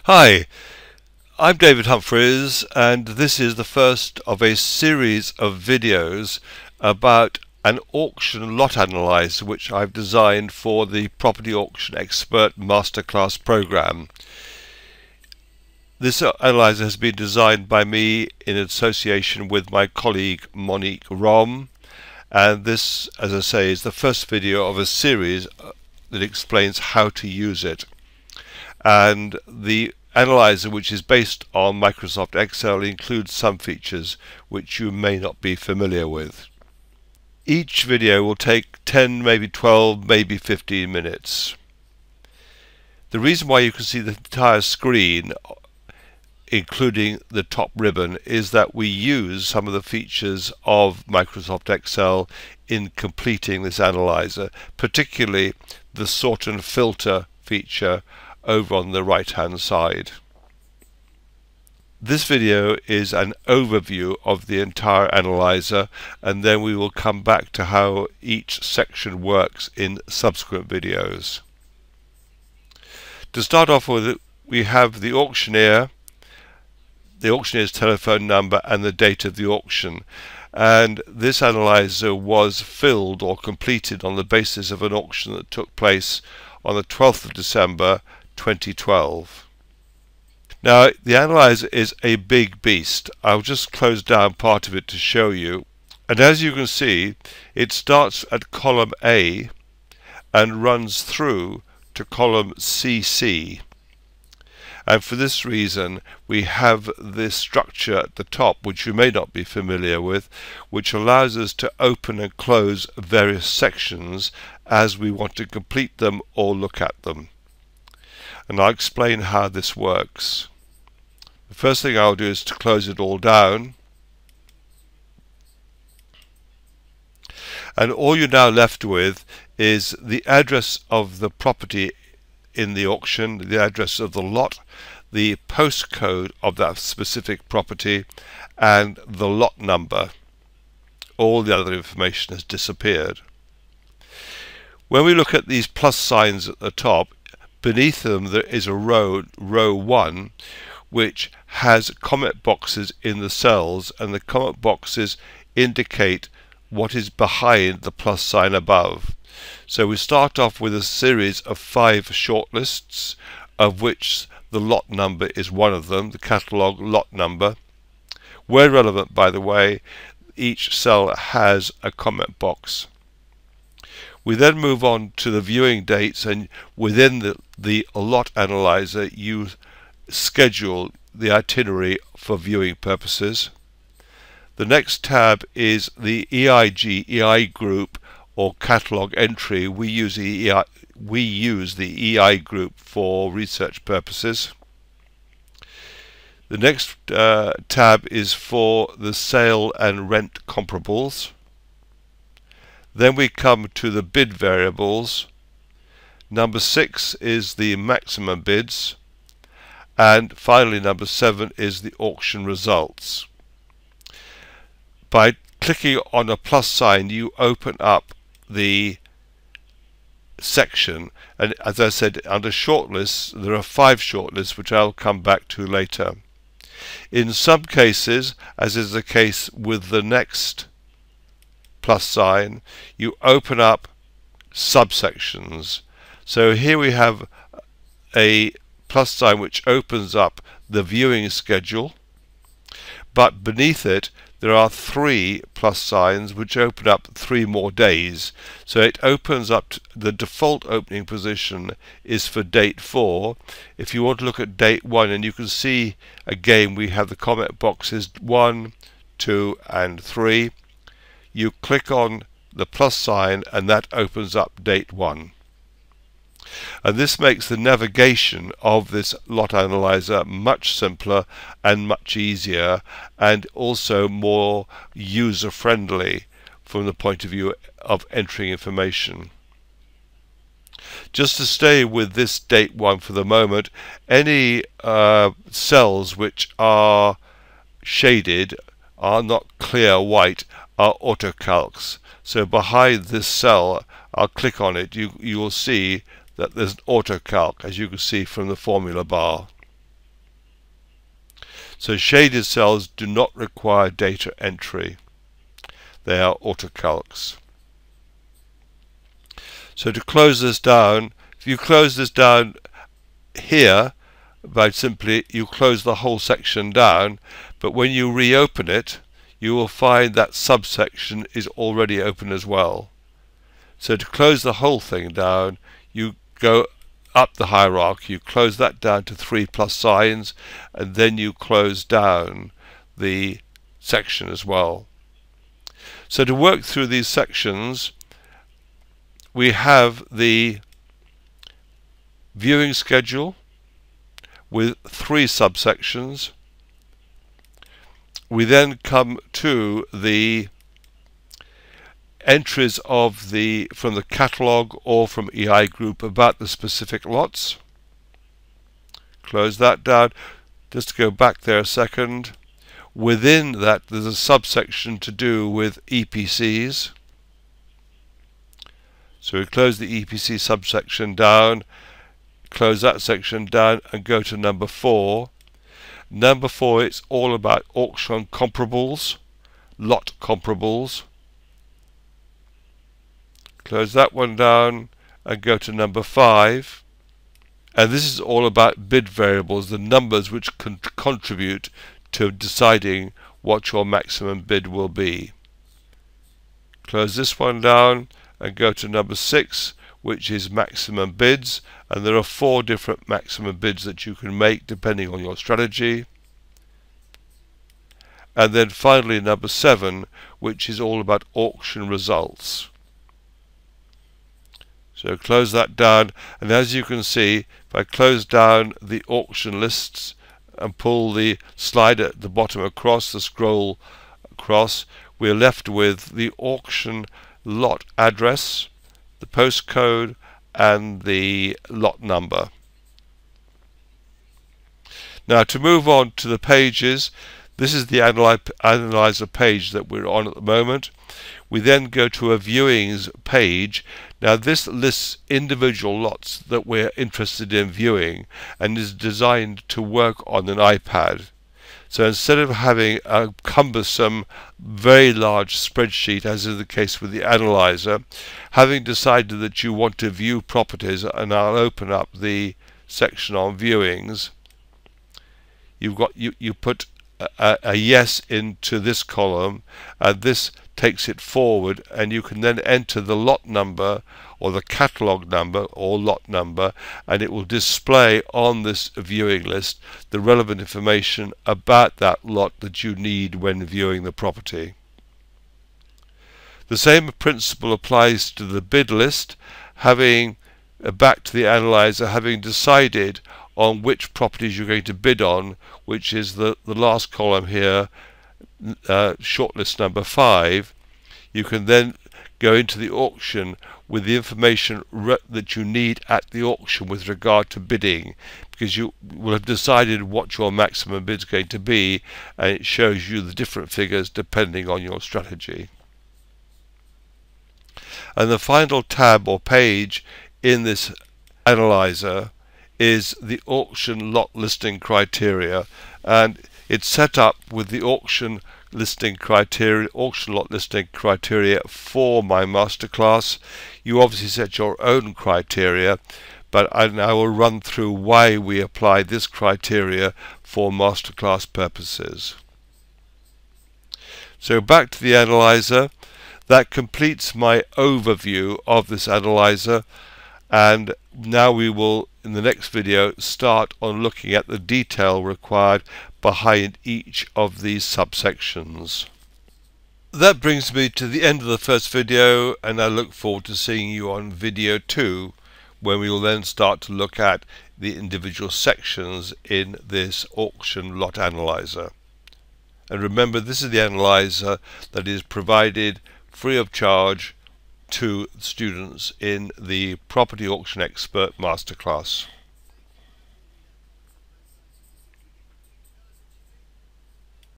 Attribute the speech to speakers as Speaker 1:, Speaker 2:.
Speaker 1: Hi, I'm David Humphreys, and this is the first of a series of videos about an auction lot analyzer which I've designed for the Property Auction Expert Masterclass program. This analyzer has been designed by me in association with my colleague Monique Rom, and this, as I say, is the first video of a series that explains how to use it. And the analyzer, which is based on Microsoft Excel, includes some features which you may not be familiar with. Each video will take 10, maybe 12, maybe 15 minutes. The reason why you can see the entire screen, including the top ribbon, is that we use some of the features of Microsoft Excel in completing this analyzer, particularly the sort and filter feature over on the right hand side. This video is an overview of the entire analyzer, and then we will come back to how each section works in subsequent videos. To start off with, we have the auctioneer's telephone number and the date of the auction, and this analyzer was filled or completed on the basis of an auction that took place on the 12th of December 2012. Now, the analyzer is a big beast. I'll just close down part of it to show you, and as you can see, it starts at column A and runs through to column CC. And for this reason, we have this structure at the top, which you may not be familiar with, which allows us to open and close various sections as we want to complete them or look at them. And I'll explain how this works. The first thing I'll do is to close it all down. And all you're now left with is the address of the property in the auction, the address of the lot, the postcode of that specific property, and the lot number. All the other information has disappeared. When we look at these plus signs at the top, beneath them there is a row 1, which has comment boxes in the cells, and the comment boxes indicate what is behind the plus sign above. So we start off with a series of 5 shortlists, of which the lot number is one of them, the catalogue lot number. Where relevant, by the way, each cell has a comment box. We then move on to the viewing dates, and within the lot analyzer you schedule the itinerary for viewing purposes. The next tab is the EI group or catalog entry. We use the EI group for research purposes. The next tab is for the sale and rent comparables. Then we come to the bid variables. Number 6 is the maximum bids, and finally number 7 is the auction results. By clicking on a plus sign, you open up the section, and as I said, under shortlists there are 5 shortlists which I'll come back to later. In some cases, as is the case with the next plus sign, you open up subsections. So here we have a plus sign which opens up the viewing schedule, but beneath it there are 3 plus signs which open up 3 more days. So it opens up the default opening position is for date 4. If you want to look at date 1, and you can see again we have the comment boxes 1, 2 and 3. You click on the plus sign and that opens up date 1. And this makes the navigation of this lot analyzer much simpler and much easier, and also more user friendly from the point of view of entering information. Just to stay with this date 1 for the moment, any cells which are shaded, are not clear white, are autocalcs. So behind this cell, I'll click on it, you will see that there's an autocalc, as you can see from the formula bar. So shaded cells do not require data entry. They are autocalcs. So to close this down, if you close this down here, by simply you close the whole section down, but when you reopen it, you will find that subsection is already open as well. So to close the whole thing down, you go up the hierarchy, you close that down to 3 plus signs, and then you close down the section as well. So to work through these sections, we have the viewing schedule with 3 subsections. We then come to the entries of from the catalogue or from EI group about the specific lots. Close that down. Just to go back there a second, within that there's a subsection to do with EPCs. So we close the EPC subsection down, close that section down, and go to number 4. Number 4, it's all about auction comparables, lot comparables. Close that one down and go to number 5. And this is all about bid variables, the numbers which can contribute to deciding what your maximum bid will be. Close this one down and go to number 6, which is maximum bids, and there are 4 different maximum bids that you can make depending on your strategy. And then finally number 7, which is all about auction results. So close that down, and as you can see, if I close down the auction lists and pull the slider at the bottom across, the scroll across, we're left with the auction lot address, the postcode, and the lot number. Now to move on to the pages, this is the analyzer page that we're on at the moment. We then go to a viewings page. Now this lists individual lots that we're interested in viewing and is designed to work on an iPad. So instead of having a cumbersome, very large spreadsheet, as is the case with the analyzer, having decided that you want to view properties, and I'll open up the section on viewings, you put a yes into this column, and this takes it forward, and you can then enter the lot number or the catalogue number or lot number, and it will display on this viewing list the relevant information about that lot that you need when viewing the property. The same principle applies to the bid list. Having back to the analyzer, having decided on which properties you're going to bid on, which is the last column here, shortlist number 5, you can then go into the auction with the information that you need at the auction with regard to bidding, because you will have decided what your maximum bid is going to be, and it shows you the different figures depending on your strategy. And the final tab or page in this analyzer is the auction lot listing criteria, and it's set up with the auction lot listing criteria for my masterclass. You obviously set your own criteria, but I will run through why we apply this criteria for masterclass purposes. So back to the analyzer. That completes my overview of this analyzer, and now we will, in the next video, start on looking at the detail required behind each of these subsections. That brings me to the end of the first video, and I look forward to seeing you on video 2, when we will then start to look at the individual sections in this auction lot analyzer. And remember, this is the analyzer that is provided free of charge to students in the Property Auction Expert Masterclass.